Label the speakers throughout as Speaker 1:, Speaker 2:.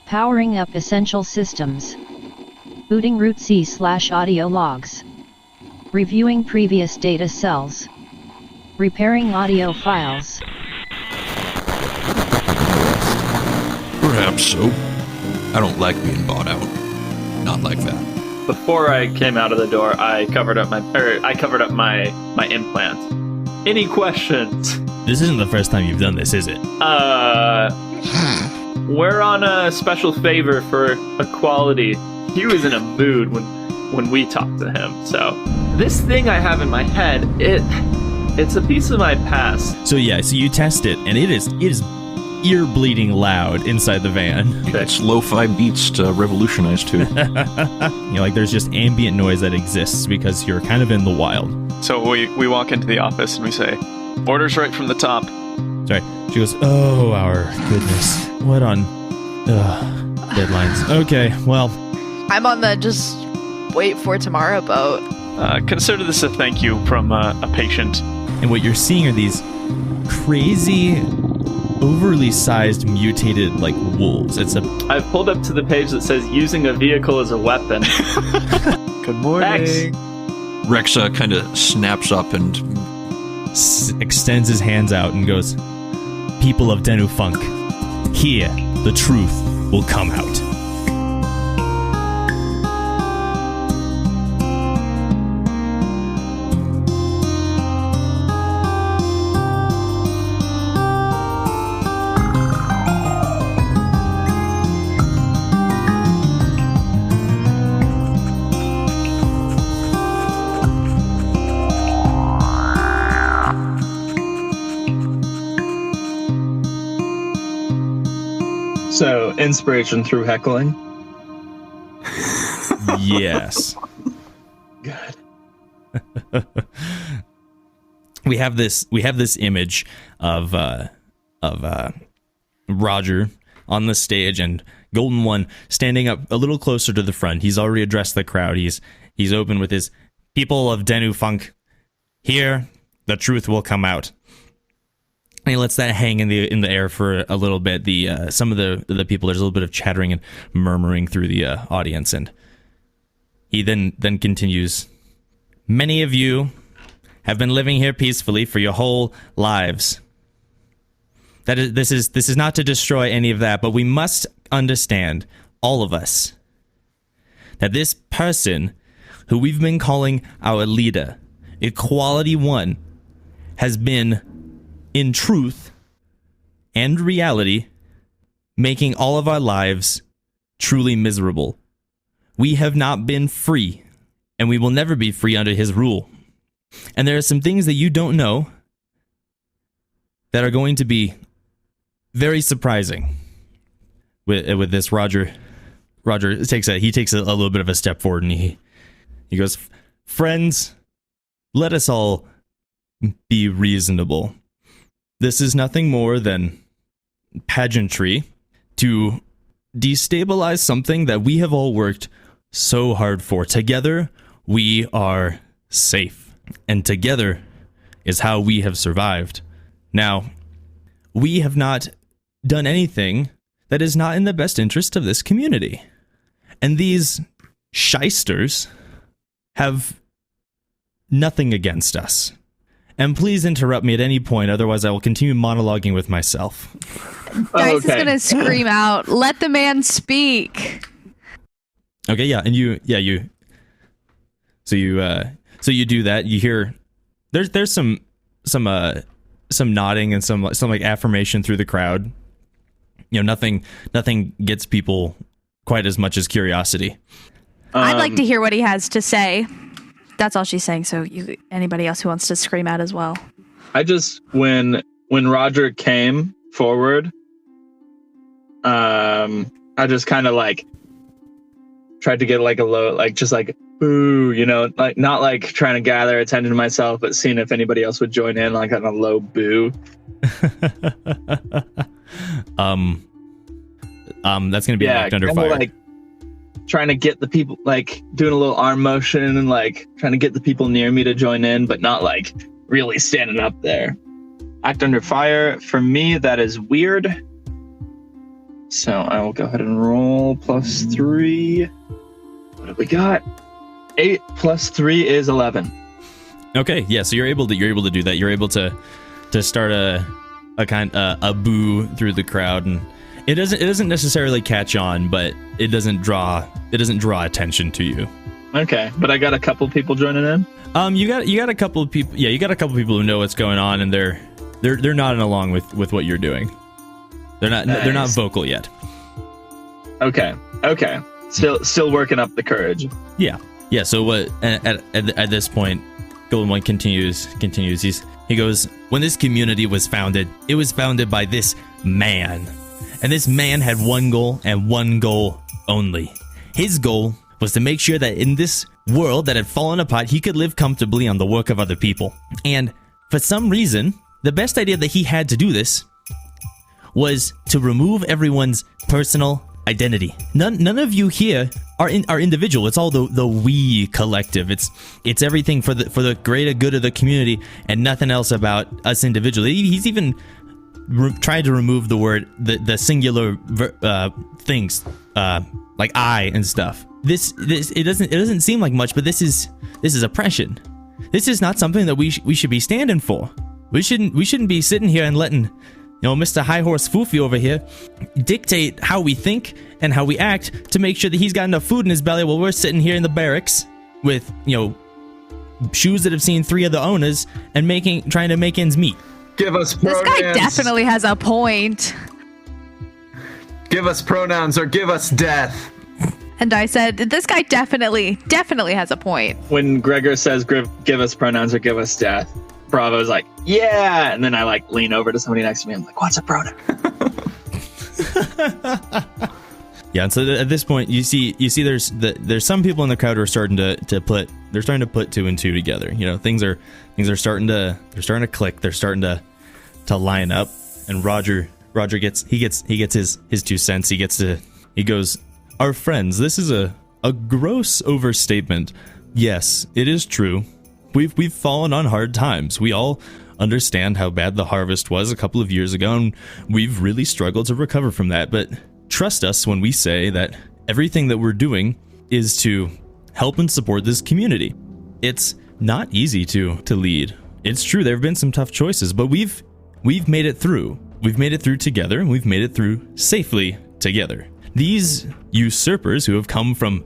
Speaker 1: Powering up essential systems. Booting root C/audio logs. Reviewing previous data cells. Repairing audio files.
Speaker 2: Perhaps so. I don't like being bought out. Not like that.
Speaker 3: Before I came out of the door, I covered up my implants. Any questions?
Speaker 4: This isn't the first time you've done this, is it?
Speaker 3: We're on a special favor for equality. He was in a mood when we talked to him. So this thing I have in my head, it's a piece of my past.
Speaker 4: So you test it, and it is ear bleeding loud inside the van.
Speaker 2: It's lo-fi beats to revolutionize too.
Speaker 4: There's just ambient noise that exists because you're kind of in the wild.
Speaker 5: So we walk into the office and we say, "Orders right from the top."
Speaker 4: Sorry. She goes, "Oh, our goodness. What on deadlines." Okay, well.
Speaker 6: I'm on the just wait for tomorrow boat.
Speaker 5: Consider this a thank you from a patient.
Speaker 4: And what you're seeing are these crazy, overly sized, mutated, wolves.
Speaker 3: I've pulled up to the page that says using a vehicle as a weapon.
Speaker 5: Good morning.
Speaker 2: Rex kind of snaps up and
Speaker 4: extends his hands out and goes, "People of Ufank, here the truth will come out."
Speaker 7: So, inspiration through heckling?
Speaker 4: Yes.
Speaker 7: Good.
Speaker 4: We have this image of Roger on the stage and Golden One standing up a little closer to the front. He's already addressed the crowd. He's open with his "People of Ufank, here the truth will come out." And he lets that hang in the air for a little bit. Some of the people, there's a little bit of chattering and murmuring through the audience, and he then continues. "Many of you have been living here peacefully for your whole lives. This is not to destroy any of that, but we must understand, all of us, that this person who we've been calling our leader, Equality One, has been, in truth and reality, making all of our lives truly miserable. We have not been free, and we will never be free under his rule. And there are some things that you don't know that are going to be very surprising." With this, Roger takes a little bit of a step forward, and he goes, "Friends, let us all be reasonable. This is nothing more than pageantry to destabilize something that we have all worked so hard for. Together, we are safe, and together is how we have survived. Now, we have not done anything that is not in the best interest of this community. And these shysters have nothing against us. And please interrupt me at any point, otherwise I will continue monologuing with myself."
Speaker 6: Dice is gonna scream out, "Let the man speak!"
Speaker 4: Okay, yeah, and you do that. You hear there's some nodding and some affirmation through the crowd. Nothing gets people quite as much as curiosity.
Speaker 6: I'd like to hear what he has to say. That's all she's saying. So anybody else who wants to scream out as well.
Speaker 7: I just when Roger came forward, I just kind of tried to get a low, just boo, not trying to gather attention to myself, but seeing if anybody else would join in on a low boo.
Speaker 4: That's gonna be Act Under Fire.
Speaker 7: Trying to get the people, doing a little arm motion and trying to get the people near me to join in, but not really standing up there. Act Under Fire, for me, that is weird. So I will go ahead and roll +3. What have we got? 8 + 3 is 11.
Speaker 4: Okay, yeah. So you're able to do that. You're able to start a boo through the crowd, and it doesn't necessarily catch on, but it doesn't draw attention to you.
Speaker 7: Okay, but I got a couple people joining in.
Speaker 4: You got a couple of people. Yeah, you got a couple of people who know what's going on, and they're nodding along with what you're doing. They're not vocal yet. Okay.
Speaker 7: Still working up the courage.
Speaker 4: Yeah. So what? At this point, Golden One continues. He goes, when this community was founded, it was founded by this man, and this man had one goal and one goal only. His goal was to make sure that in this world that had fallen apart, he could live comfortably on the work of other people. And for some reason, the best idea that he had to do this was to remove everyone's personal identity. None of you here are individual. It's all the we collective. It's everything for the greater good of the community, and nothing else about us individually. He's even tried to remove the word, the singular things, like I and stuff. This it doesn't seem like much, but this is oppression. This is not something that we should be standing for. We shouldn't be sitting here and letting Mr. High Horse Foofy over here dictate how we think and how we act to make sure that he's got enough food in his belly while we're sitting here in the barracks with shoes that have seen 3 of the owners and trying to make ends meet.
Speaker 8: Give us pronouns.
Speaker 6: This guy definitely has a point.
Speaker 8: Give us pronouns or give us death.
Speaker 6: And I said, this guy definitely has a point.
Speaker 7: When Greggor says give us pronouns or give us death, Bravo's like, yeah, and then I lean over to somebody next to me. I'm like, what's a pronoun?
Speaker 4: Yeah, and so at this point, you see, there's some people in the crowd who are starting to put 2 and 2 together. Things are starting to click. They're starting to line up. And Roger gets his 2 cents. He goes, our friends, this is a gross overstatement. Yes, it is true. We've fallen on hard times. We all understand how bad the harvest was a couple of years ago, and we've really struggled to recover from that. But trust us when we say that everything that we're doing is to help and support this community. It's not easy to lead. It's true, there have been some tough choices, but we've made it through. We've made it through together, and we've made it through safely together. These usurpers who have come from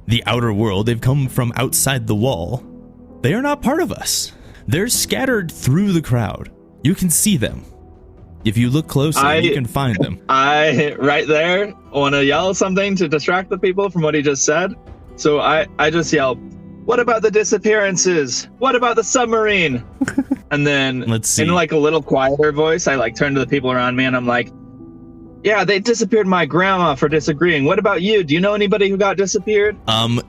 Speaker 4: the outer world, they've come from outside the wall, they are not part of us. They're scattered through the crowd. You can see them. If you look closely, you can find them.
Speaker 7: I, right there, want to yell something to distract the people from what he just said. So I just yell, what about the disappearances? What about the submarine? And then
Speaker 4: let's see.
Speaker 7: In a little quieter voice, I turn to the people around me and I'm like, yeah, they disappeared my grandma for disagreeing. What about you? Do you know anybody who got disappeared?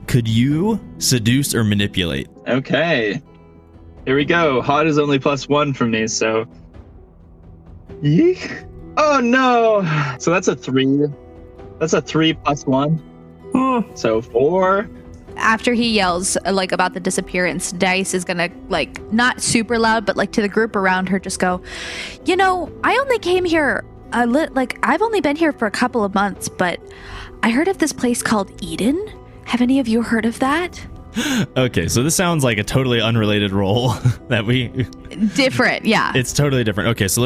Speaker 4: Could you seduce or manipulate?
Speaker 7: Okay. Here we go. Hot is only +1 from me, so. Yeek. Oh no! So that's a 3. That's a 3 + 1. So 4.
Speaker 6: After he yells about the disappearance, Dice is gonna not super loud, but to the group around her, just go, I only came here I've only been here for a couple of months, but I heard of this place called Eden. Have any of you heard of that?
Speaker 4: Okay, so this sounds like a totally unrelated role that we...
Speaker 6: Different, yeah.
Speaker 4: It's totally different. Okay, so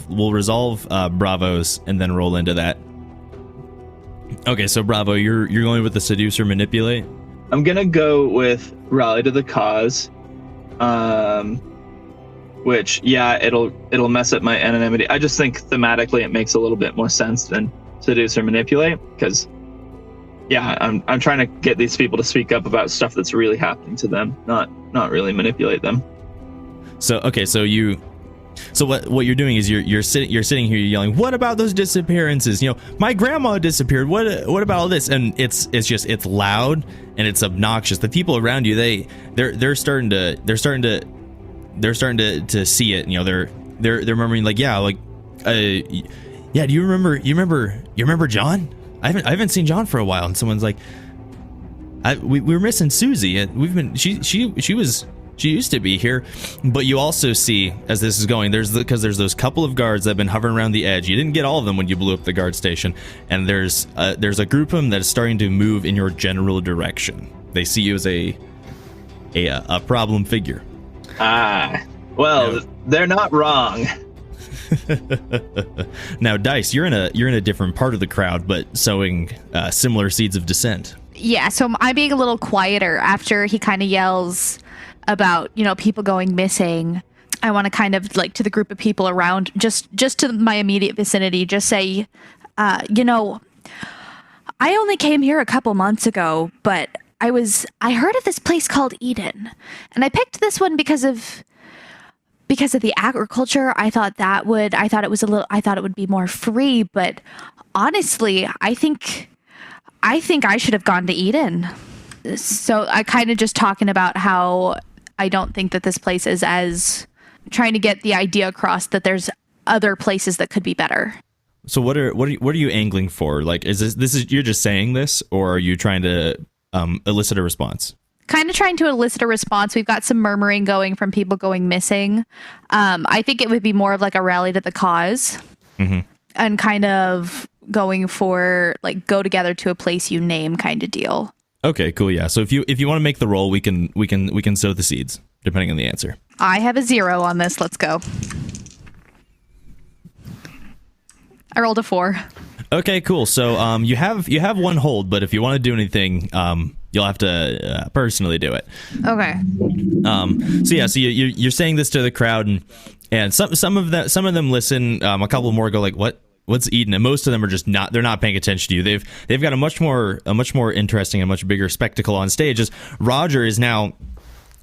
Speaker 4: we'll resolve Bravo's and then roll into that. Okay, so Bravo, you're going with the seducer manipulate?
Speaker 7: I'm gonna go with rally to the cause. Which, yeah, it'll mess up my anonymity. I just think thematically it makes a little bit more sense than seduce or manipulate, because, yeah, I'm trying to get these people to speak up about stuff that's really happening to them, not really manipulate them.
Speaker 4: So okay, so what you're doing is you're sitting here, you're yelling, what about those disappearances? My grandma disappeared. What about all this? And it's loud and it's obnoxious. The people around you, they're starting to see it. They're remembering yeah, do you remember John? I haven't seen John for a while. And someone's like, we were missing Susie. She She used to be here, but you also see, as this is going, there's those couple of guards that have been hovering around the edge. You didn't get all of them when you blew up the guard station, and there's a group of them that is starting to move in your general direction. They see you as a problem figure.
Speaker 7: Well, they're not wrong.
Speaker 4: Now, Dice, you're in a different part of the crowd, but sowing similar seeds of dissent.
Speaker 6: Yeah, so I'm being a little quieter after he kind of yells about, people going missing. I want to kind of, like, to the group of people around, just to my immediate vicinity, just say, I only came here a couple months ago, but I heard of this place called Eden, and I picked this one because of the agriculture. I thought it would be more free, but honestly, I think I should have gone to Eden. So I kind of just talking about how I don't think that this place is as trying to get the idea across that there's other places that could be better.
Speaker 4: So what are you angling for? Like, is this you're just saying this, or are you trying to elicit a response?
Speaker 6: Kind of trying to elicit a response. We've got some murmuring going from people going missing. I think it would be more of like a rally to the cause, and kind of going for like go together to a place you name kind of deal.
Speaker 4: Okay, cool. Yeah. So if you want to make the roll, we can sow the seeds depending on the answer.
Speaker 6: I have a 0 on this. Let's go. I rolled a 4.
Speaker 4: Okay, cool. So you have one hold, but if you want to do anything, you'll have to personally do it.
Speaker 6: Okay.
Speaker 4: So you're saying this to the crowd, and some of them listen. A couple more go like, what's Eden? And most of them are just they're not paying attention to you. They've got a much more interesting and much bigger spectacle on stage, as Roger is now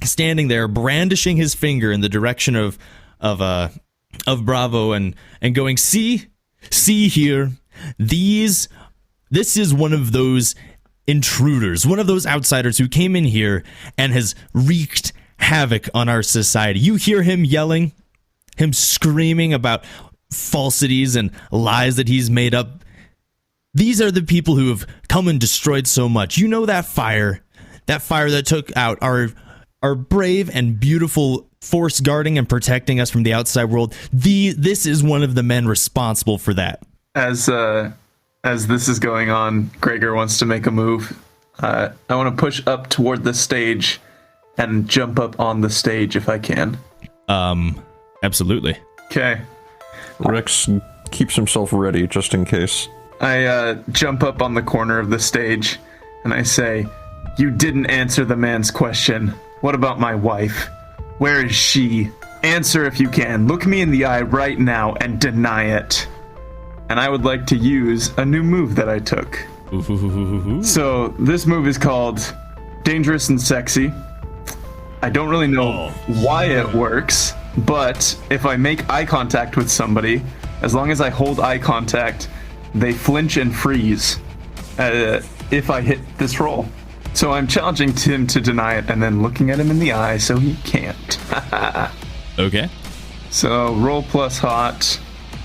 Speaker 4: standing there brandishing his finger in the direction of Bravo and going, see here, this is one of those intruders, one of those outsiders who came in here and has wreaked havoc on our society. You hear him yelling, him screaming about falsities and lies that he's made up. These are the people who have come and destroyed so much. You know that fire that took out our brave and beautiful force guarding and protecting us from the outside world. This is one of the men responsible for that.
Speaker 8: As this is going on, Greggor wants to make a move. I want to push up toward the stage and jump up on the stage if I can.
Speaker 4: Absolutely.
Speaker 8: Okay.
Speaker 2: Rex keeps himself ready just in case.
Speaker 8: I jump up on the corner of the stage and I say, "You didn't answer the man's question. What about my wife? Where is she? Answer if you can. Look me in the eye right now and deny it." And I would like to use a new move that I took. So this move is called Dangerous and Sexy. I don't really know why it works, but if I make eye contact with somebody, as long as I hold eye contact, they flinch and freeze if I hit this roll. So I'm challenging Tim to deny it and then looking at him in the eye so he can't.
Speaker 4: Okay.
Speaker 8: So roll plus hot.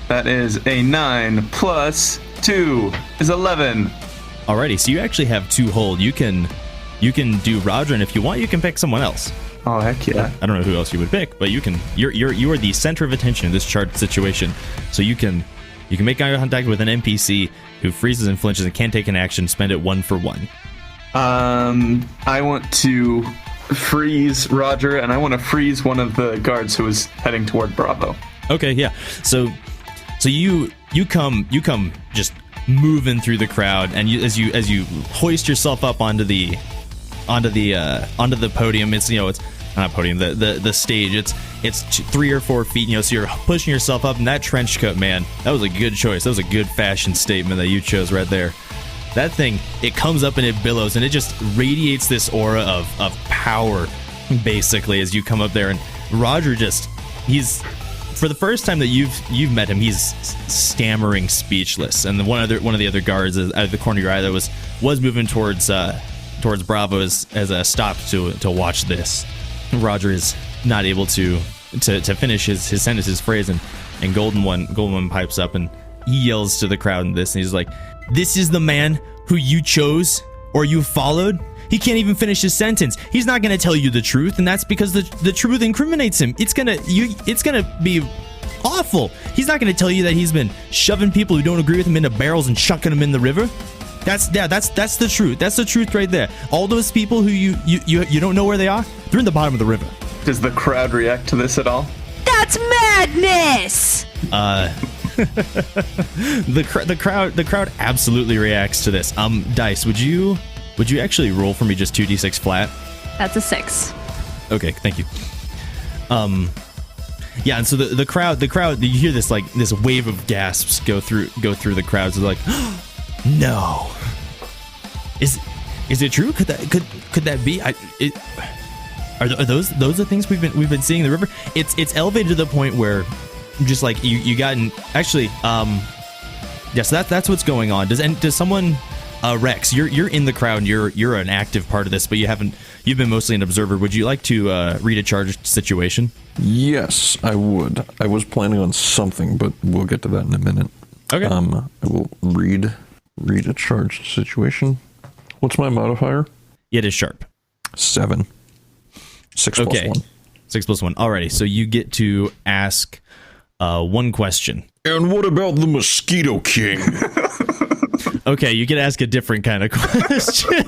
Speaker 8: That is a 9 plus 2 is 11.
Speaker 4: Alrighty, so you actually have 2 hold. You can do Roger, and if you want, you can pick someone else.
Speaker 8: Oh heck yeah!
Speaker 4: I don't know who else you would pick, but you can. You are the center of attention in this chart situation, so you can make eye contact with an NPC who freezes and flinches and can't take an action. Spend it 1 for 1.
Speaker 8: I want to freeze Roger, and I want to freeze one of the guards who is heading toward Bravo.
Speaker 4: Okay, yeah. So you come just moving through the crowd, and as you hoist yourself up onto the podium. It's not podium, the stage. It's 3 or 4 feet. So you're pushing yourself up in that trench coat, man. That was a good choice. That was a good fashion statement that you chose right there. That thing, it comes up and it billows, and it just radiates this aura of power, basically, as you come up there. And Roger he's, for the first time that you've met him, he's stammering, speechless. And one of the other guards out of the corner of your eye that was moving towards Bravo as a stop to watch this. Roger is not able to finish his sentence, his phrase, and Golden One pipes up and he yells to the crowd in this, and he's like, "This is the man who you chose or you followed. He can't even finish his sentence. He's not going to tell you the truth, and that's because the truth incriminates him. It's gonna be awful. He's not going to tell you that he's been shoving people who don't agree with him into barrels and chucking them in the river. That's the truth. That's the truth right there. All those people who you don't know where they are, they're in the bottom of the river.
Speaker 8: Does the crowd react to this at all?
Speaker 6: That's madness.
Speaker 4: The crowd absolutely reacts to this. Dice, would you actually roll for me just 2d6 flat?
Speaker 6: That's a 6.
Speaker 4: Okay, thank you. Yeah, and so the crowd, you hear this this wave of gasps go through the crowds. They're like, no, is it true? Could that be? Are those the things we've been seeing in the river? It's elevated to the point where just like you gotten actually yes, that's what's going on. Does someone Rex, you're in the crowd and you're an active part of this, but you've been mostly an observer. Would you like to read a charged situation?
Speaker 2: Yes, I would. I was planning on something, but we'll get to that in a minute.
Speaker 4: Okay.
Speaker 2: I will read a charged situation. What's my modifier?
Speaker 4: It is sharp.
Speaker 2: 7. 6 plus 1.
Speaker 4: 6 plus 1. Alrighty, so you get to ask one question.
Speaker 2: And what about the Mosquito King?
Speaker 4: Okay, you can ask a different kind of question.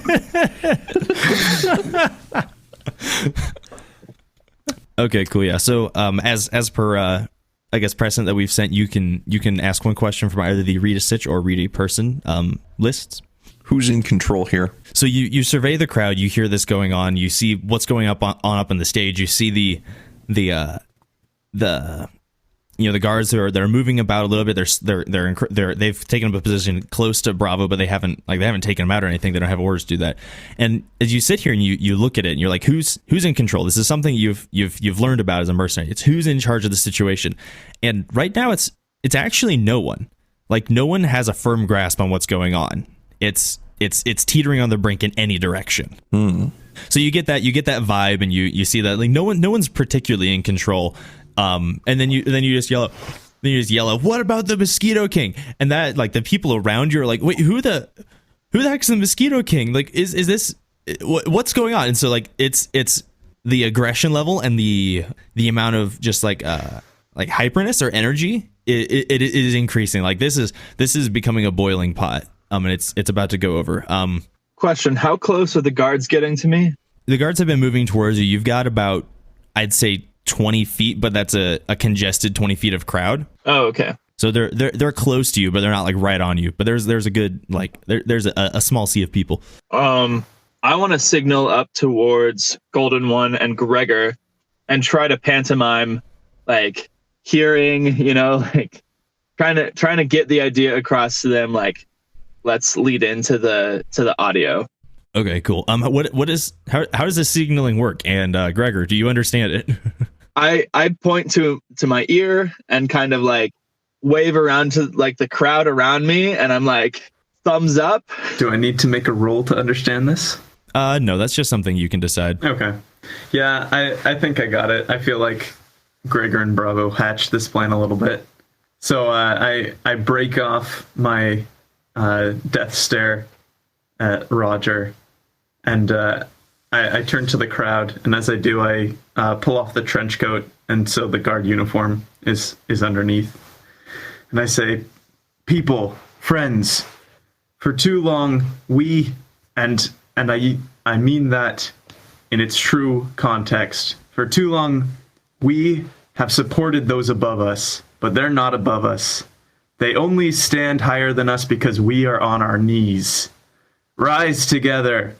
Speaker 4: Okay, cool. Yeah. So, as per I guess precedent that we've sent, you can ask one question from either the read a sitch or read a person lists.
Speaker 2: Who's in control here?
Speaker 4: So you survey the crowd, you hear this going on, you see what's going up on the stage, you see the guards that are moving about a little bit. They've taken up a position close to Bravo, but they haven't taken them out or anything. They don't have orders to do that. And as you sit here and you look at it and you're like, who's in control? This is something you've learned about as a mercenary. It's who's in charge of the situation. And right now it's actually no one. Like no one has a firm grasp on what's going on. It's teetering on the brink in any direction. So you get that vibe and you see that like no one's particularly in control. And then you just yell out, what about the Mosquito King? And that like the people around you are like, wait, who the heck's the Mosquito King? Like is this what's going on? And so like it's the aggression level and the amount of just like hyperness or energy it is increasing. Like this is becoming a boiling pot. And it's about to go over.
Speaker 7: Question: how close are the guards getting to me?
Speaker 4: The guards have been moving towards you. You've got about, I'd say, 20 feet, but that's a congested 20 feet of crowd.
Speaker 7: Oh, okay.
Speaker 4: So they're close to you, but they're not like right on you. But there's a good there's a small sea of people.
Speaker 7: I want to signal up towards Golden One and Greggor, and try to pantomime like hearing, like trying to get the idea across to them, like let's lead into the audio.
Speaker 4: Okay, cool. How does this signaling work? And Greggor, do you understand it?
Speaker 7: I point to my ear and kind of like wave around to like the crowd around me, and I'm like, thumbs up.
Speaker 8: Do I need to make a roll to understand this?
Speaker 4: No, that's just something you can decide.
Speaker 8: Okay. Yeah, I think I got it. I feel like Greggor and Bravo hatched this plan a little bit. So I break off my death stare at Roger, and I turn to the crowd, and as I do, I pull off the trench coat, and so the guard uniform is underneath. And I say, people, friends, for too long, we, and I mean that in its true context, for too long, we have supported those above us, but they're not above us. They only stand higher than us because we are on our knees. Rise together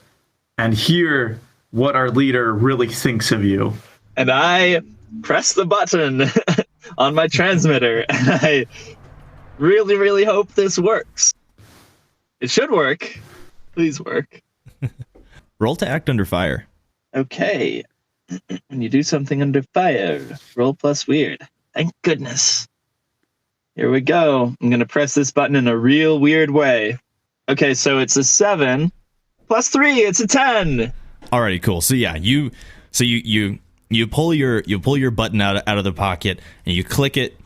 Speaker 8: and hear what our leader really thinks of you.
Speaker 7: And I press the button on my transmitter, and I really, really hope this works. It should work. Please work.
Speaker 4: Roll to act under fire.
Speaker 7: Okay. When you do something under fire, roll plus weird. Thank goodness. Here we go. I'm going to press this button in a real weird way. Okay, so it's a 7 plus 3. It's a 10.
Speaker 4: Alrighty, cool. So yeah, you pull your button out of the pocket and you click it,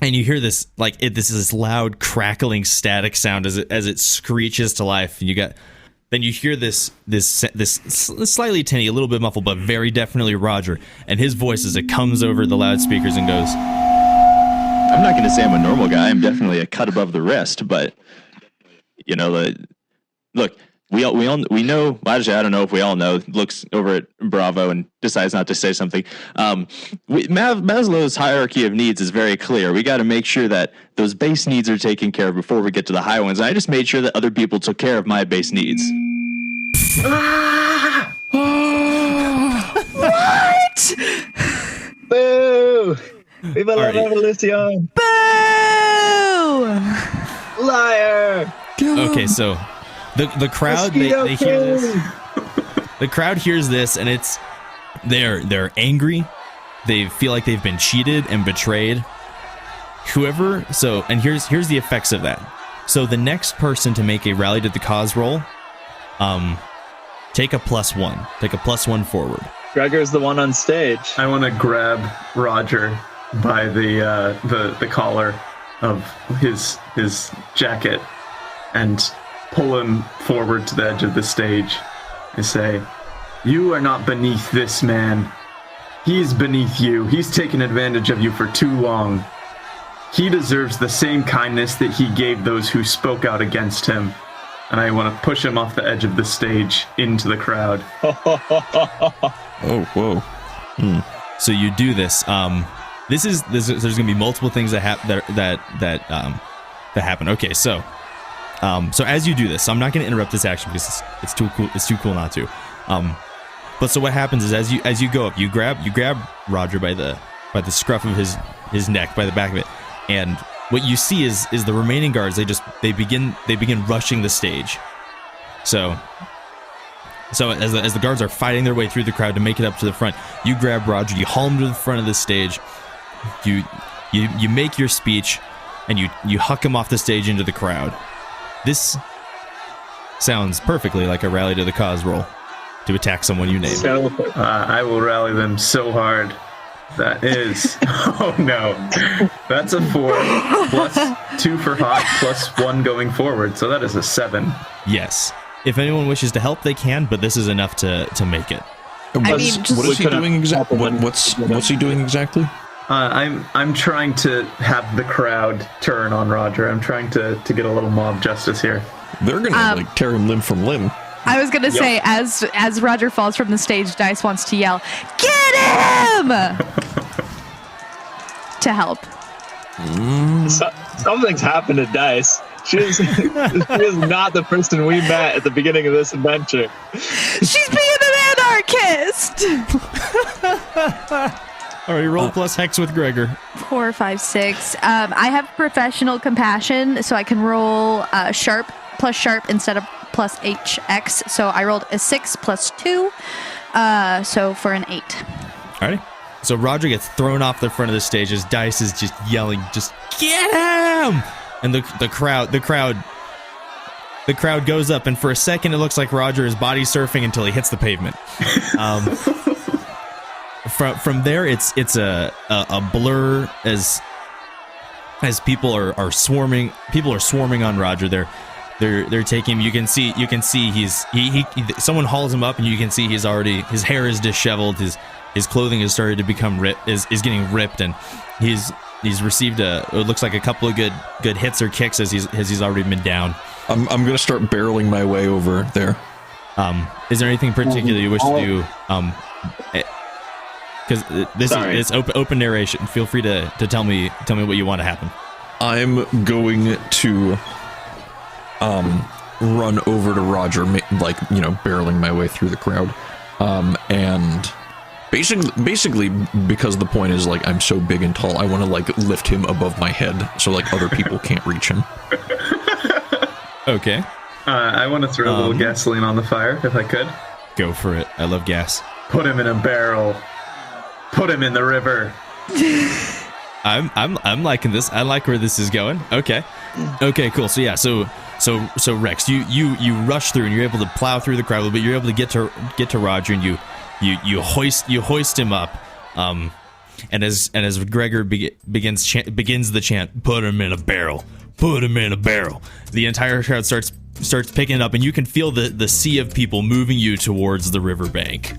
Speaker 4: and you hear this this loud crackling static sound as it screeches to life. And then you hear this slightly tinny, a little bit muffled, but very definitely Roger, and his voice as it comes over the loudspeakers and goes,
Speaker 9: I'm not going to say I'm a normal guy. I'm definitely a cut above the rest, but you know, look, we know. Actually, I don't know if we all know. Looks over at Bravo and decides not to say something. Maslow's hierarchy of needs is very clear. We got to make sure that those base needs are taken care of before we get to the high ones. And I just made sure that other people took care of my base needs.
Speaker 6: What?
Speaker 7: Boo! Viva la revolution!
Speaker 6: Boo!
Speaker 7: Liar!
Speaker 4: okay, so the crowd they hear this. The crowd hears this, and they're angry. They feel like they've been cheated and betrayed. And here's the effects of that. So the next person to make a rally to the cause roll, take a +1. Take a +1 forward.
Speaker 7: Greggor's the one on stage.
Speaker 8: I want to grab Roger by the collar of his jacket and pull him forward to the edge of the stage. I say, "You are not beneath this man. He's beneath you. He's taken advantage of you for too long. He deserves the same kindness that he gave those who spoke out against him." And I want to push him off the edge of the stage into the crowd.
Speaker 2: Oh, whoa.
Speaker 4: So you do this. There's going to be multiple things that happen. Okay, so as you do this, I'm not going to interrupt this action because it's too cool. It's too cool not to. But so what happens is as you go up, you grab Roger by the scruff of his neck, by the back of it, and what you see is the remaining guards. They begin rushing the stage. So as the guards are fighting their way through the crowd to make it up to the front, you grab Roger, you haul him to the front of the stage, you make your speech, and you huck him off the stage into the crowd. This sounds perfectly like a rally to the cause roll to attack someone you name.
Speaker 8: I will rally them so hard. That is, oh no, that's a 4 +2 for hot +1 going forward, so that is a 7.
Speaker 4: Yes. If anyone wishes to help, they can, but this is enough to make it.
Speaker 2: What is he doing exactly? What's he doing exactly?
Speaker 8: I'm trying to have the crowd turn on Roger. I'm trying to get a little mob justice here.
Speaker 2: They're gonna tear him limb from limb.
Speaker 6: I was gonna say, as Roger falls from the stage, Dice wants to yell, "Get him!" to help.
Speaker 7: Something's happened to Dice. She is not the person we met at the beginning of this adventure.
Speaker 6: She's being an anarchist!
Speaker 4: All right, roll plus hex with Greggor.
Speaker 6: 4, 5, 6. I have professional compassion, so I can roll sharp plus sharp instead of plus HX. So I rolled a 6 +2, so for an 8.
Speaker 4: All right. So Roger gets thrown off the front of the stage as Dice is just yelling, "Just get him!" And the crowd goes up, and for a second it looks like Roger is body surfing until he hits the pavement. From there, it's a blur as people are swarming. People are swarming on Roger. They're taking him. You can see someone hauls him up, and you can see his hair is disheveled. His clothing has started to become is getting ripped, and he's received it looks like a couple of good hits or kicks as he's already been down.
Speaker 2: I'm gonna start barreling my way over there.
Speaker 4: Is there anything particular you wish to do? Because it's open narration. Feel free to tell me what you want to happen.
Speaker 2: I'm going to run over to Roger, barreling my way through the crowd, and basically because the point is I'm so big and tall, I want to lift him above my head so other people can't reach him.
Speaker 4: Okay.
Speaker 8: I want to throw a little gasoline on the fire if I could.
Speaker 4: Go for it. I love gas.
Speaker 8: Put him in a barrel. Put him in the river.
Speaker 4: I'm liking this. I like where this is going. Okay, cool. So yeah, so Rex, you rush through and you're able to plow through the crowd, but you're able to get to Roger, and you hoist him up. And as Greggor begins the chant, "Put him in a barrel, Put him in a barrel. The entire crowd starts picking it up, and you can feel the sea of people moving you towards the riverbank.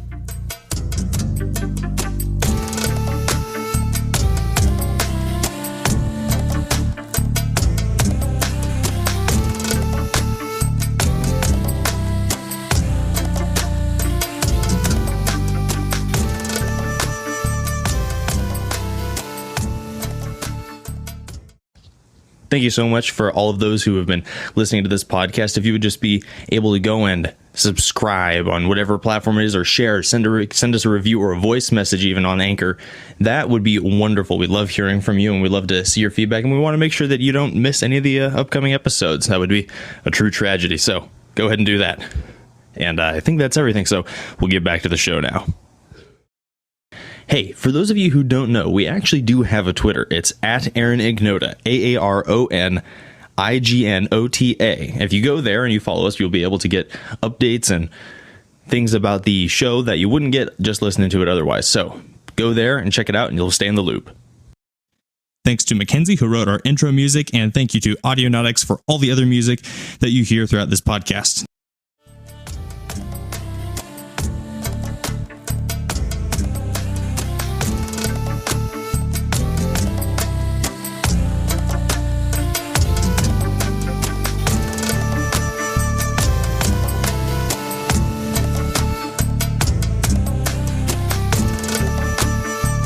Speaker 4: Thank you so much for all of those who have been listening to this podcast. If you would just be able to go and subscribe on whatever platform it is, or share, send us a review or a voice message even on Anchor, that would be wonderful. We love hearing from you, and we love to see your feedback, and we want to make sure that you don't miss any of the upcoming episodes. That would be a true tragedy. So go ahead and do that. And I think that's everything. So we'll get back to the show now. Hey, for those of you who don't know, we actually do have a Twitter. It's at Aaron Ignota, AARONIGNOTA. If you go there and you follow us, you'll be able to get updates and things about the show that you wouldn't get just listening to it otherwise. So go there and check it out, and you'll stay in the loop.
Speaker 10: Thanks to Mackenzie, who wrote our intro music, and thank you to Audionautics for all the other music that you hear throughout this podcast.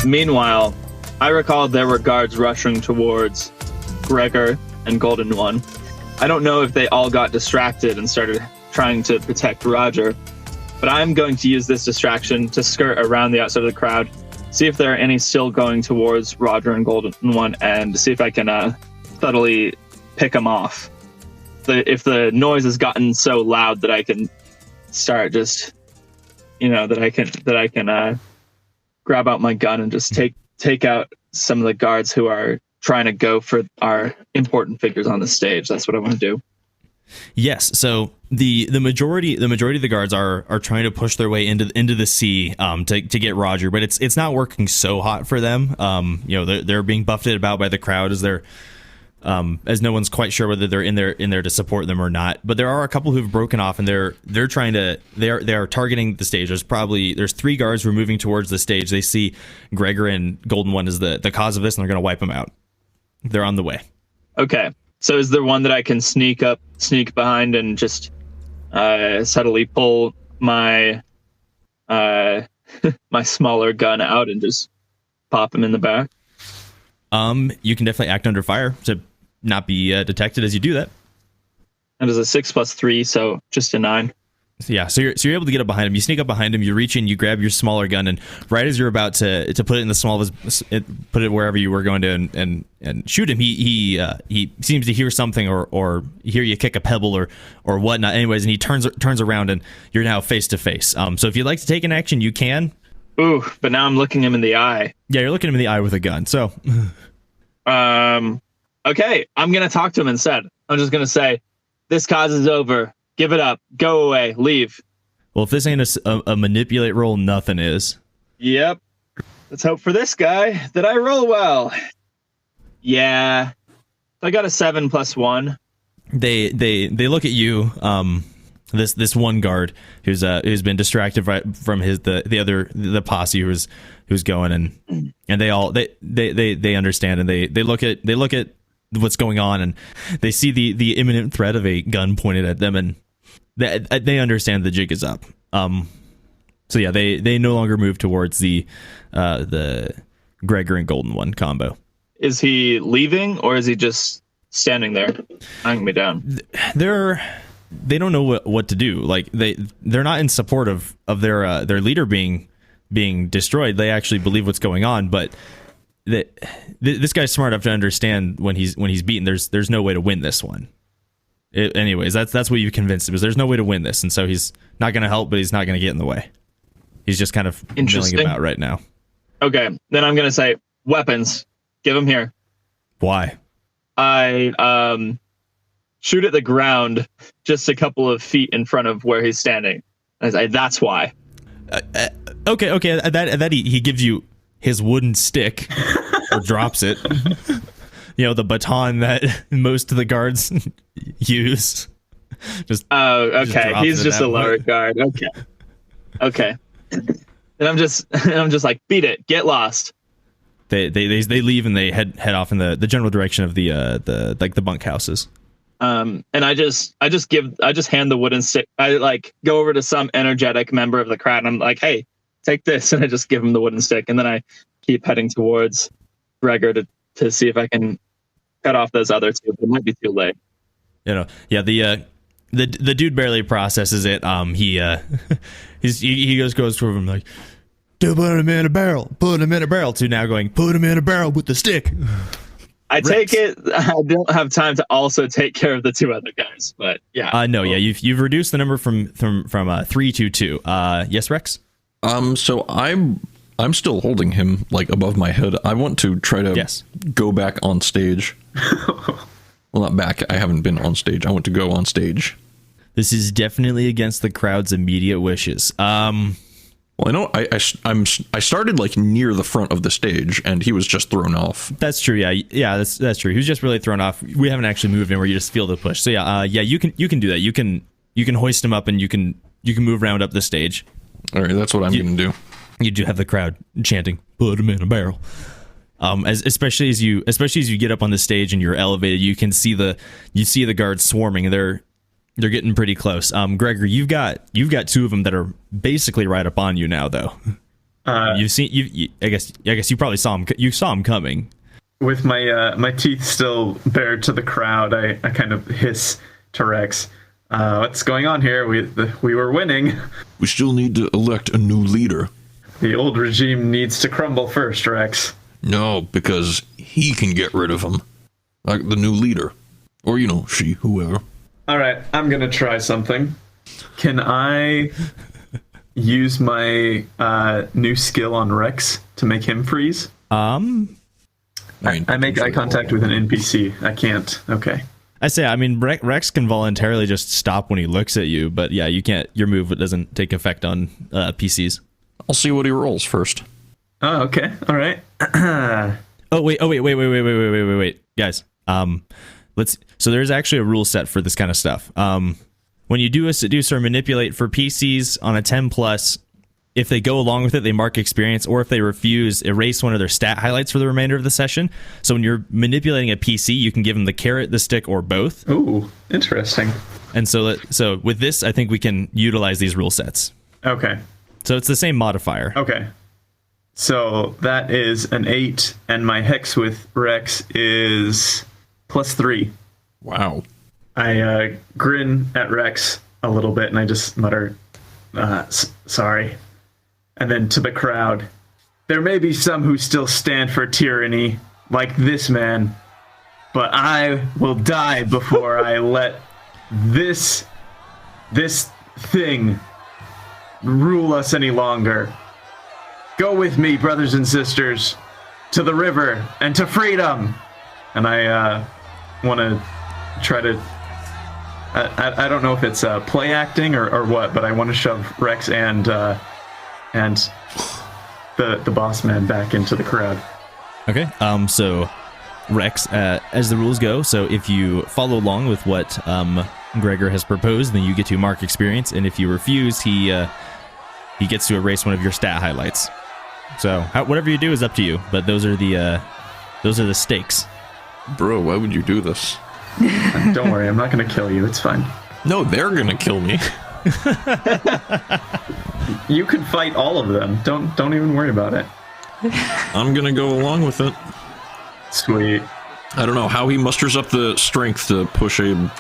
Speaker 7: Meanwhile, I recall there were guards rushing towards Greggor and Golden One. I don't know if they all got distracted and started trying to protect Roger, but I'm going to use this distraction to skirt around the outside of the crowd, see if there are any still going towards Roger and Golden One, and see if I can subtly pick them off. If the noise has gotten so loud that I can start just, that I can grab out my gun and just take out some of the guards who are trying to go for our important figures on the stage. That's what I want to do.
Speaker 4: Yes. So the majority of the guards are trying to push their way into the sea to get Roger, but it's not working so hot for them. They're being buffeted about by the crowd as no one's quite sure whether they're in there to support them or not. But there are a couple who've broken off, and they are targeting the stage. There's 3 guards who are moving towards the stage. They see Greggor and Golden One as the cause of this, and they're going to wipe them out. They're on the way. Okay.
Speaker 7: So is there one that I can sneak behind and just subtly pull my my smaller gun out and just pop him in the back?
Speaker 4: You can definitely act under fire to not be detected as you do that.
Speaker 7: And it's a 6 + 3, so just a 9.
Speaker 4: Yeah, so you're able to get up behind him. You sneak up behind him. You reach in. You grab your smaller gun, and right as you're about to put it in the small of his, put it wherever you were going to, and shoot him, he seems to hear something or hear you kick a pebble or whatnot. Anyways, and he turns around, and you're now face to face. So if you'd like to take an action, you can.
Speaker 7: Ooh, but now I'm looking him in the eye.
Speaker 4: Yeah, you're looking him in the eye with a gun. So,
Speaker 7: okay, I'm gonna talk to him instead. I'm just gonna say, "This cause is over. Give it up. Go away. Leave."
Speaker 4: Well, if this ain't a manipulate roll, nothing is.
Speaker 7: Yep. Let's hope for this guy that I roll well. Yeah, I got a 7 + 1.
Speaker 4: They look at you. This one guard who's been distracted from the posse who's going, and they understand, and they look at what's going on, and they see the imminent threat of a gun pointed at them, and they understand the jig is up. So yeah, they no longer move towards the Greggor and Golden One combo.
Speaker 7: Is he leaving, or is he just standing there, eyeing me down?
Speaker 4: They don't know what to do. Like they're not in support of their leader being destroyed. They actually believe what's going on, but this guy's smart enough to understand when he's beaten. There's no way to win this one. Anyways, that's what you convinced him, is there's no way to win this, and so he's not going to help, but he's not going to get in the way. He's just kind of milling about right now.
Speaker 7: Okay, then I'm going to say weapons. Give them here.
Speaker 4: Why?
Speaker 7: I shoot at the ground just a couple of feet in front of where he's standing. I say, that's why.
Speaker 4: Okay. That he gives you his wooden stick or drops it. the baton that most of the guards use. Just
Speaker 7: okay. He's just a lower guard. Okay. And I'm just like, beat it, get lost.
Speaker 4: They leave and they head off in the general direction of the bunkhouses.
Speaker 7: And I just hand the wooden stick. I like go over to some energetic member of the crowd and I'm like, hey, take this, and I just give him the wooden stick, and then I keep heading towards Greggor to see if I can cut off those other two, but it might be too late.
Speaker 4: The dude barely processes it. He goes to him like, "Put him in a barrel. Put him in a barrel." To now going, "Put him in a barrel with the stick."
Speaker 7: I take it. I don't have time to also take care of the two other guys, but yeah.
Speaker 4: No, yeah, you've reduced the number from 3 to 2. Yes, Rex.
Speaker 2: So I'm still holding him like above my head. I want to try to go back on stage. Well, not back. I haven't been on stage. I want to go on stage.
Speaker 4: This is definitely against the crowd's immediate wishes. Well,
Speaker 2: I know I started like near the front of the stage, and he was just thrown off.
Speaker 4: That's true. Yeah, that's true. He was just really thrown off. We haven't actually moved in where you just feel the push. So yeah, you can do that. You can hoist him up, and you can move around up the stage.
Speaker 2: All right, that's what I'm going to do.
Speaker 4: You do have the crowd chanting, "Put him in a barrel." Especially as you get up on the stage and you're elevated, you can see the guards swarming. They're getting pretty close. Greggor, you've got two of them that are basically right up on you now, though. I guess you probably saw them. You saw them coming.
Speaker 8: With my teeth still bared to the crowd, I kind of hiss to Rex, "What's going on here? We were winning.
Speaker 2: We still need to elect a new leader.
Speaker 8: The old regime needs to crumble first, Rex."
Speaker 2: No, because he can get rid of him, like the new leader, or she, whoever.
Speaker 8: All right, I'm gonna try something. Can I use my new skill on Rex to make him freeze? I make eye contact with an NPC. I can't. Okay.
Speaker 4: Rex can voluntarily just stop when he looks at you, but yeah, you can't. Your move doesn't take effect on PCs.
Speaker 2: I'll see what he rolls first.
Speaker 8: Oh, okay. All right.
Speaker 4: Oh wait, guys. So there's actually a rule set for this kind of stuff. When you do a seduce or manipulate for PCs on a 10+, if they go along with it, they mark experience, or if they refuse, erase one of their stat highlights for the remainder of the session. So when you're manipulating a PC, you can give them the carrot, the stick, or both.
Speaker 8: Ooh, interesting.
Speaker 4: And so with this, I think we can utilize these rule sets.
Speaker 8: Okay.
Speaker 4: So it's the same modifier.
Speaker 8: Okay. So that is an 8, and my hex with Rex is +3.
Speaker 2: Wow.
Speaker 8: I grin at Rex a little bit, and I just mutter, sorry. And then to the crowd, "There may be some who still stand for tyranny, like this man, but I will die before I let this thing rule us any longer. Go with me, brothers and sisters, to the river and to freedom." And I want to try to... I don't know if it's play acting or what, but I want to shove Rex and the boss man back into the crowd.
Speaker 4: Okay. So Rex, as the rules go, so if you follow along with what Greggor has proposed, then you get to mark experience, and if you refuse, he gets to erase one of your stat highlights. So whatever you do is up to you, but those are the stakes.
Speaker 2: Bro, why would you do this?
Speaker 8: Don't worry, I'm not going to kill you. It's fine.
Speaker 2: No, they're going to kill me.
Speaker 8: You could fight all of them. Don't even worry about it.
Speaker 2: I'm going to go along with it.
Speaker 8: Sweet.
Speaker 2: I don't know how he musters up the strength to push a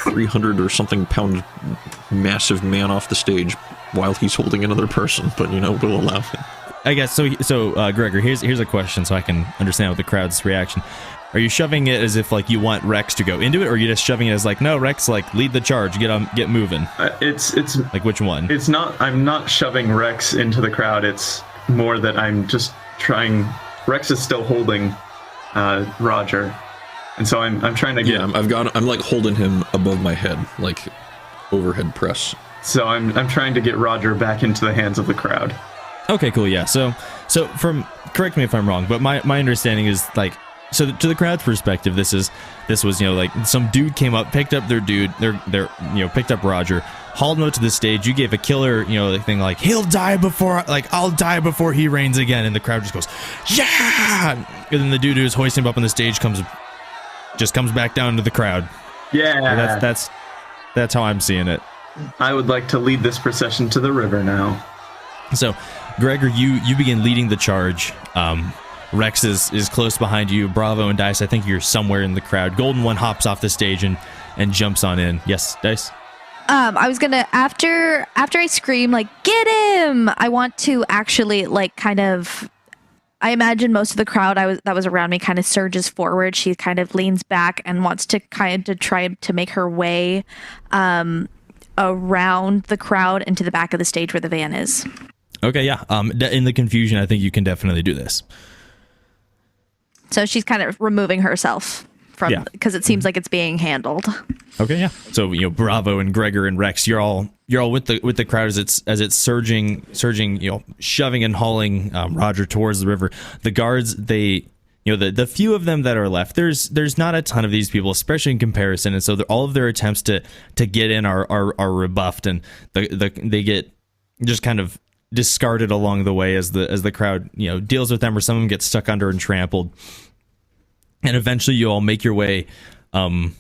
Speaker 2: 300 or something pound massive man off the stage while he's holding another person, but we'll allow it.
Speaker 4: I guess so. Greggor, here's a question so I can understand what the crowd's reaction. Are you shoving it as if like you want Rex to go into it, or are you just shoving it as like, no, Rex, like lead the charge, get moving?
Speaker 8: It's
Speaker 4: like, which one?
Speaker 8: It's not. I'm not shoving Rex into the crowd. It's more that I'm just trying. Rex is still holding Roger, and so I'm trying to get.
Speaker 2: Yeah, I'm like holding him above my head, like overhead press.
Speaker 8: So I'm trying to get Roger back into the hands of the crowd.
Speaker 4: Okay, cool. Yeah. So correct me if I'm wrong, but my understanding is like So to the crowd's perspective, this was, like some dude came up, picked up picked up Roger, hauled him out to the stage. You gave a killer, thing like, he'll die I'll die before he reigns again. And the crowd just goes, yeah. And then the dude who's hoisting him up on the stage comes back down to the crowd.
Speaker 8: Yeah.
Speaker 4: That's how I'm seeing it.
Speaker 8: I would like to lead this procession to the river now.
Speaker 4: So, Greggor, you begin leading the charge. Rex is close behind you. Bravo and Dice, I think you're somewhere in the crowd. Golden One hops off the stage and jumps on in. Yes, Dice?
Speaker 6: I was gonna, after I scream, like, get him! I want to actually, like, kind of... I imagine most of the crowd that was around me kind of surges forward. She kind of leans back and wants to kind of try to make her way around the crowd into the back of the stage where the van is.
Speaker 4: Okay, yeah. In the confusion, I think you can definitely do this.
Speaker 6: So she's kind of removing herself from, because it seems like it's being handled.
Speaker 4: Okay, yeah. So Bravo and Greggor and Rex, you're all with the crowd as it's surging, shoving and hauling Roger towards the river. The guards, they, the few of them that are left, there's not a ton of these people, especially in comparison, and so all of their attempts to get in are rebuffed, and they get just kind of discarded along the way as the crowd deals with them, or some of them get stuck under and trampled. And eventually you all make your way to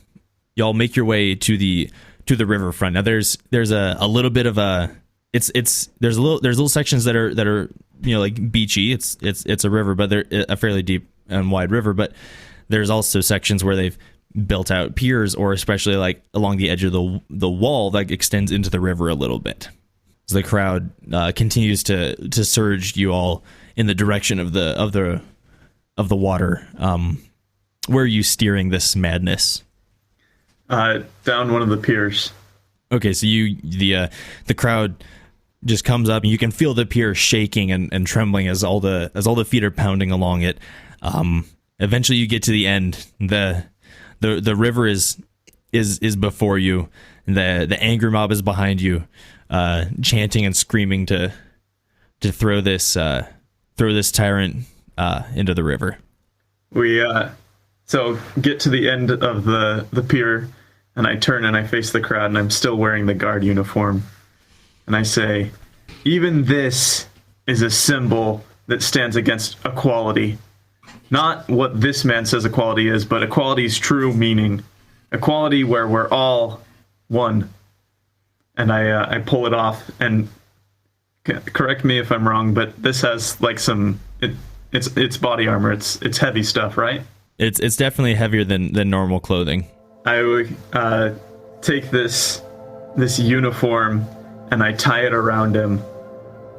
Speaker 4: the riverfront. Now there's a little bit of a there's little sections that are like beachy. It's a river, but they're a fairly deep and wide river, but there's also sections where they've built out piers, or especially like along the edge of the wall that extends into the river a little bit. So the crowd continues to surge you all in the direction of the water. Where are you steering this madness?
Speaker 8: Down one of the piers.
Speaker 4: Okay, so the crowd just comes up, and you can feel the pier shaking and trembling as all the feet are pounding along it. Eventually, you get to the end. The river is before you. The angry mob is behind you, chanting and screaming to throw this tyrant into the river.
Speaker 8: We so get to the end of the pier, and I turn and I face the crowd, and I'm still wearing the guard uniform, and I say, even this is a symbol that stands against equality. Not what this man says equality is, but equality's true meaning. Equality where we're all one. And I pull it off, and correct me if I'm wrong, but this has like it's body armor. It's heavy stuff, right?
Speaker 4: It's definitely heavier than normal clothing.
Speaker 8: I would take this uniform and I tie it around him.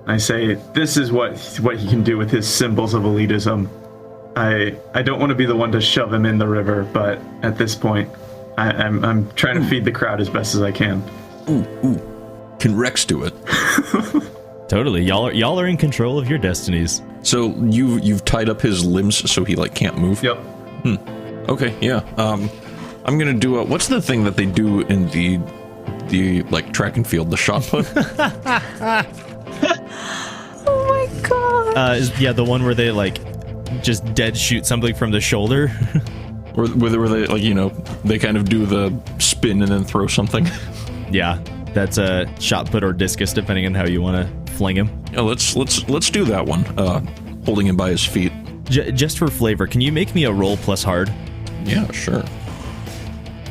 Speaker 8: I say, this is what he can do with his symbols of elitism. I don't want to be the one to shove him in the river, but at this point, I'm trying to feed the crowd as best as I can.
Speaker 2: Ooh. Can Rex do it?
Speaker 4: Totally. Y'all are in control of your destinies.
Speaker 2: So you've tied up his limbs so he can't move?
Speaker 8: Yep.
Speaker 2: Okay, yeah. I'm gonna do what's the thing that they do in the track and field, the shot put?
Speaker 6: Oh my god.
Speaker 4: The one where they just dead shoot something from the shoulder.
Speaker 2: Where they they kind of do the spin and then throw something.
Speaker 4: Yeah, that's a shot put or discus, depending on how you want to fling him.
Speaker 2: Yeah, let's do that one. Holding him by his feet.
Speaker 4: Just for flavor, can you make me a roll plus hard?
Speaker 2: Yeah, sure.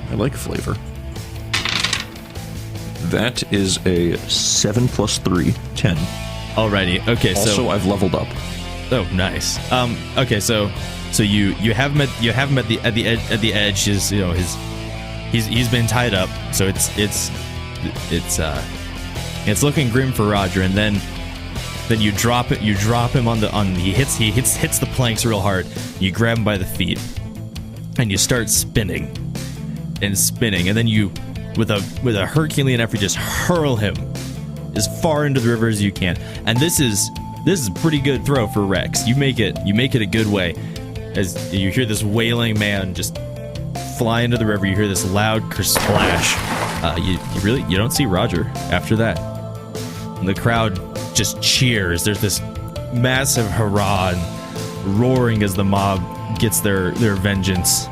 Speaker 2: I like flavor. That is a 7 + 3, 10.
Speaker 4: Alrighty. Okay.
Speaker 2: Also, I've leveled up.
Speaker 4: Oh, nice. Okay. So you have him at the edge. He's been tied up. So it's looking grim for Roger, and then you drop it. You drop him he hits the planks real hard. You grab him by the feet, and you start spinning, and then you, with a Herculean effort, just hurl him as far into the river as you can. And this is a pretty good throw for Rex. You make it a good way, as you hear this wailing man just fly into the river. You hear this loud splash. You don't see Roger after that. And the crowd just cheers. There's this massive hurrah, roaring as the mob gets their vengeance,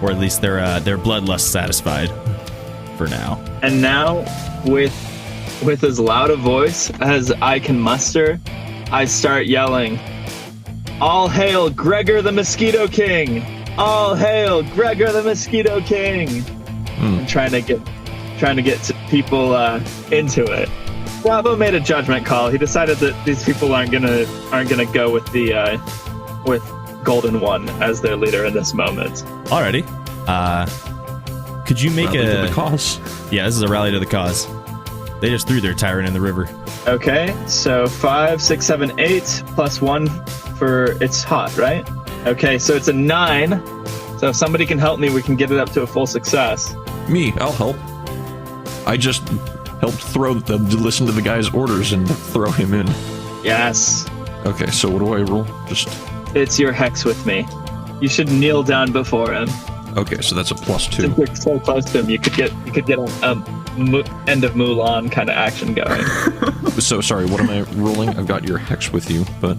Speaker 4: or at least their bloodlust satisfied for now.
Speaker 7: And now, with as loud a voice as I can muster, I start yelling, "All hail Greggor the Mosquito King! All hail Greggor the Mosquito King!" I'm trying to get people into it. Bravo made a judgment call. He decided that these people aren't gonna go with the with Golden One as their leader in this moment.
Speaker 4: Alrighty. Could you make
Speaker 2: rally to the cause?
Speaker 4: Yeah, this is a rally to the cause. They just threw their tyrant in the river.
Speaker 7: Okay, so 5, 6, 7, 8 plus 1 for it's hot, right? Okay, so it's a 9. So if somebody can help me, we can get it up to a full success.
Speaker 2: Me, I'll help. I just helped listen to the guy's orders and throw him in.
Speaker 7: Yes.
Speaker 2: Okay, so what do I roll?
Speaker 7: It's your hex with me. You should kneel down before him.
Speaker 2: Okay, so that's a +2.
Speaker 7: Since you're so close to him, you could get end of Mulan kind of action going.
Speaker 2: So sorry, what am I rolling? I've got your hex with you, but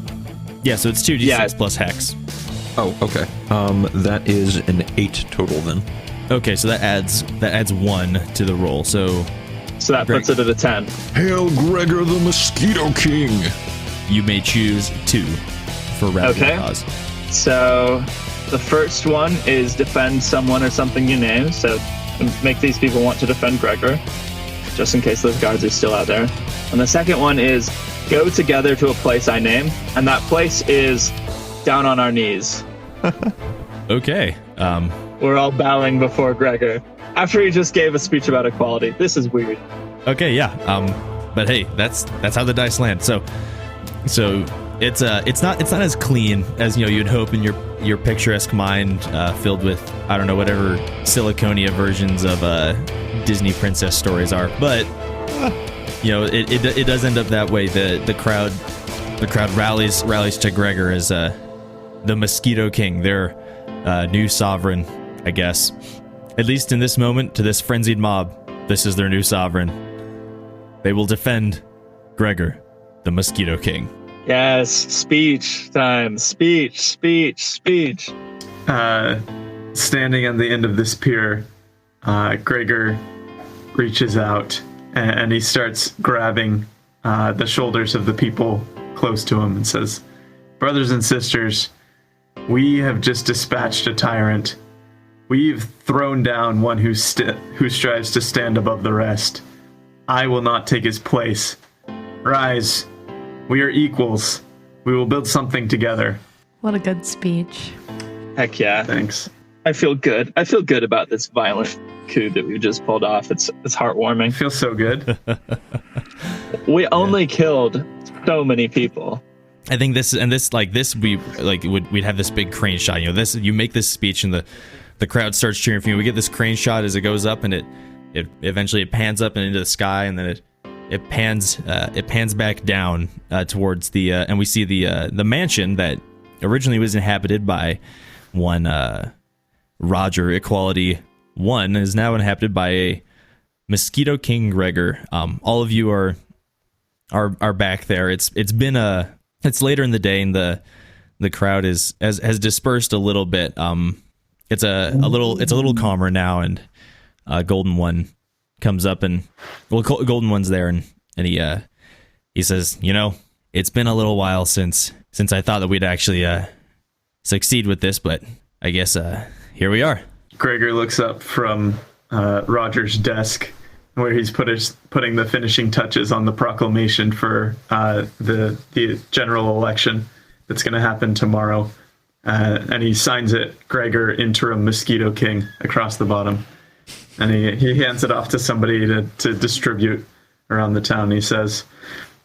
Speaker 4: yeah, so it's 2d6 plus hex.
Speaker 2: Oh, okay. That is an 8 total then.
Speaker 4: Okay, so that adds 1 to the roll. So
Speaker 7: that puts it at a 10.
Speaker 2: Hail Greggor the Mosquito King!
Speaker 4: You may choose 2 for rally cause.
Speaker 7: So the first one is defend someone or something you name. So make these people want to defend Greggor, just in case those guards are still out there. And the second one is go together to a place I name, and that place is down on our knees.
Speaker 4: Okay.
Speaker 7: We're all bowing before Greggor after he just gave a speech about equality. This is weird.
Speaker 4: Okay, yeah. But hey, that's how the dice land. So it's not as clean as you'd hope in your picturesque mind, filled with I don't know whatever siliconia versions of Disney princess stories are. But it does end up that way. The crowd rallies to Greggor as the Mosquito King, their new sovereign, I guess. At least in this moment, to this frenzied mob, this is their new sovereign. They will defend Greggor, the Mosquito King.
Speaker 7: Yes, speech time. Speech.
Speaker 8: Standing on the end of this pier, Greggor reaches out and he starts grabbing the shoulders of the people close to him and says, "Brothers and sisters, we have just dispatched a tyrant. We've thrown down one who strives to stand above the rest. I will not take his place. Rise. We are equals. We will build something together."
Speaker 6: What a good speech.
Speaker 7: Heck yeah.
Speaker 8: Thanks.
Speaker 7: I feel good. I feel good about this violent coup that we just pulled off. It's heartwarming.
Speaker 8: Feels so good.
Speaker 7: We only killed so many people.
Speaker 4: I think we'd have this big crane shot. You make this speech and the crowd starts cheering for you. We get this crane shot as it goes up, and it eventually pans up and into the sky, and then it pans back down towards the and we see the mansion that originally was inhabited by one Roger Equality 1 is now inhabited by a Mosquito King Greggor. All of you are back there. It's later in the day, and the crowd has dispersed a little bit. It's a little calmer now, and Golden One comes up, and Golden One's there, and he says, it's been a little while since I thought that we'd actually succeed with this, but I guess here we are.
Speaker 8: Greggor looks up from Roger's desk, where he's putting the finishing touches on the proclamation for the general election that's going to happen tomorrow. And he signs it, Greggor, interim Mosquito King, across the bottom. And he hands it off to somebody to distribute around the town. He says,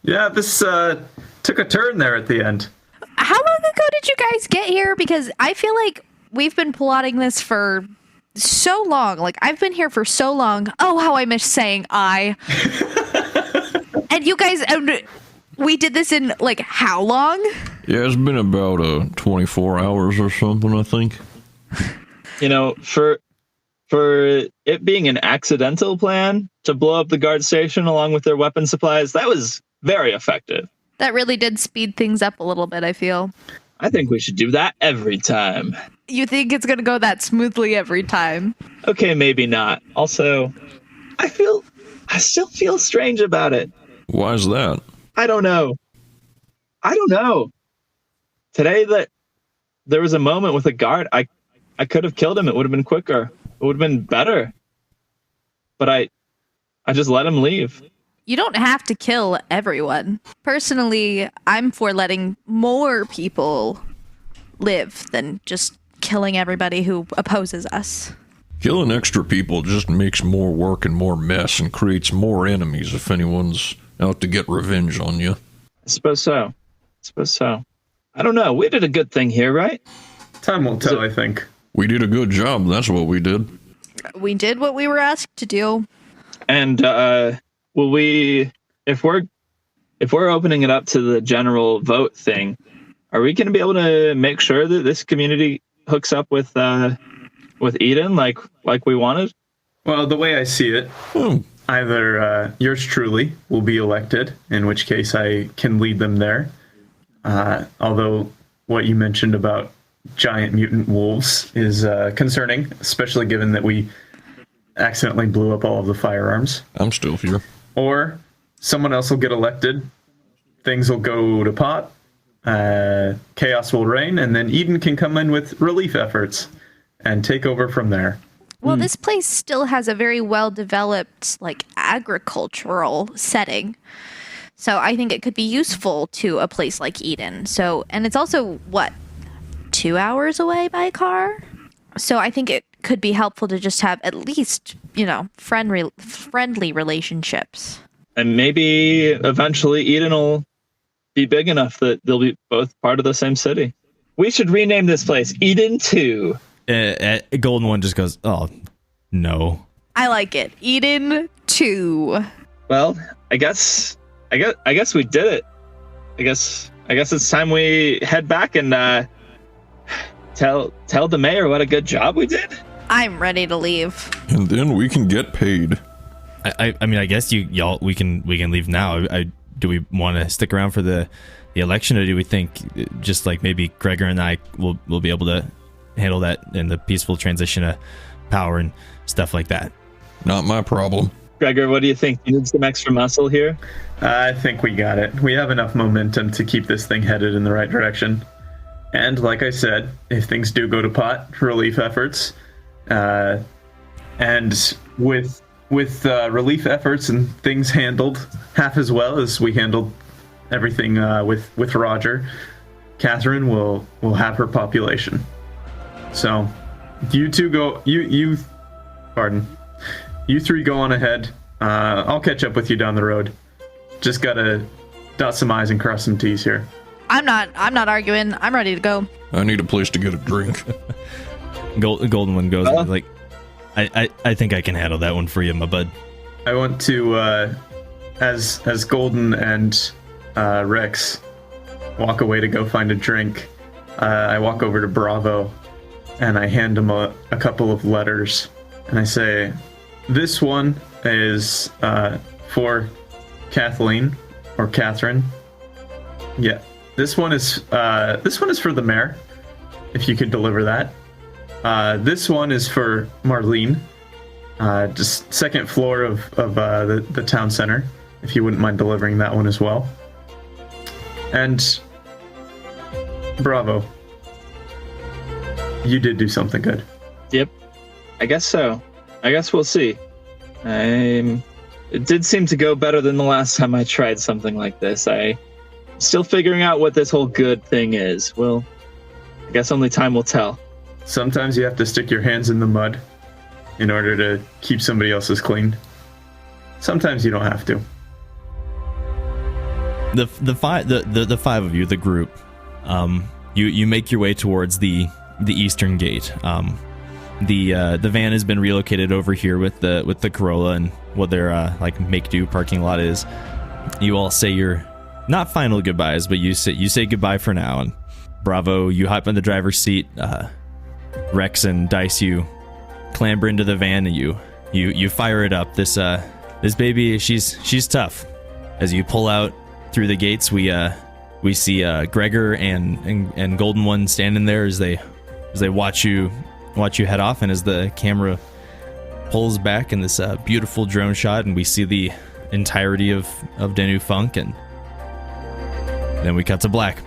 Speaker 8: "Yeah, this took a turn there at the end."
Speaker 6: How long ago did you guys get here? Because I feel like we've been plotting this for so long. Like, I've been here for so long. Oh, how I miss saying I. And you guys, we did this in, like, how long?
Speaker 2: Yeah, it's been about 24 hours or something, I think.
Speaker 7: For it being an accidental plan to blow up the guard station along with their weapon supplies, that was very effective.
Speaker 6: That really did speed things up a little bit, I feel.
Speaker 7: I think we should do that every time.
Speaker 6: You think it's gonna go that smoothly every time?
Speaker 7: Okay, maybe not. Also, I still feel strange about it.
Speaker 2: Why is that?
Speaker 7: I don't know. Today that there was a moment with a guard, I could have killed him. It would have been quicker. It would have been better. But I just let him leave.
Speaker 6: You don't have to kill everyone. Personally, I'm for letting more people live than just killing everybody who opposes us.
Speaker 2: Killing extra people just makes more work and more mess and creates more enemies if anyone's out to get revenge on you.
Speaker 7: I suppose so. I don't know. We did a good thing here, right?
Speaker 8: Time will tell, I think.
Speaker 2: We did a good job. That's what we did.
Speaker 6: We did what we were asked to do.
Speaker 7: And will we, if we're opening it up to the general vote thing, are we going to be able to make sure that this community hooks up with Eden like we wanted?
Speaker 8: Well, the way I see it, either yours truly will be elected, in which case I can lead them there. Although what you mentioned about giant mutant wolves is concerning, especially given that we accidentally blew up all of the firearms.
Speaker 2: I'm still here.
Speaker 8: Or someone else will get elected, things will go to pot, chaos will reign, and then Eden can come in with relief efforts and take over from there.
Speaker 6: Well, this place still has a very well-developed, agricultural setting. So I think it could be useful to a place like Eden. So, and it's also, 2 hours away by car? So I think it could be helpful to just have at least, friendly relationships.
Speaker 7: And maybe eventually Eden will be big enough that they'll be both part of the same city. We should rename this place Eden 2.
Speaker 4: Golden One just goes, oh, no.
Speaker 6: I like it. Eden 2.
Speaker 7: Well, I guess we did it. I guess it's time we head back and tell the mayor what a good job we did.
Speaker 6: I'm ready to leave.
Speaker 2: And then we can get paid.
Speaker 4: I mean, I guess we can leave now. Do we want to stick around for the election, or do we think just maybe Greggor and I will be able to handle that in the peaceful transition of power and stuff like that?
Speaker 2: Not my problem.
Speaker 7: Greggor, what do you think? You need some extra muscle here?
Speaker 8: I think we got it. We have enough momentum to keep this thing headed in the right direction. And like I said, if things do go to pot, relief efforts, and with relief efforts and things handled half as well as we handled everything with Roger, Catherine will have her population. So you two go. You three go on ahead. I'll catch up with you down the road. Just gotta dot some I's and cross some T's here.
Speaker 6: I'm not arguing. I'm ready to go.
Speaker 2: I need a place to get a drink.
Speaker 4: Golden One goes I think I can handle that one for you, my bud.
Speaker 8: I want to as Golden and Rex walk away to go find a drink. I walk over to Bravo and I hand him a couple of letters and I say, this one is for Kathleen or Catherine. Yeah, this one is for the mayor, if you could deliver that. This one is for Marlene, just second floor of the town center, if you wouldn't mind delivering that one as well. And Bravo, you did do something good.
Speaker 7: Yep, I guess so. I guess we'll see. It did seem to go better than the last time I tried something like this. I'm still figuring out what this whole good thing is. Well, I guess only time will tell.
Speaker 8: Sometimes you have to stick your hands in the mud in order to keep somebody else's clean. Sometimes you don't have to.
Speaker 4: The five of you, the group, you make your way towards the eastern gate. The van has been relocated over here with the Corolla and what their make-do parking lot is. You all say your not final goodbyes, but you say goodbye for now. And Bravo, you hop in the driver's seat. Rex and Dice, you clamber into the van and you fire it up. This baby, she's tough. As you pull out through the gates, we We see Greggor and Golden One standing there as they watch you head off, and as the camera pulls back in this beautiful drone shot, and we see the entirety of Danu Funk, and then we cut to black.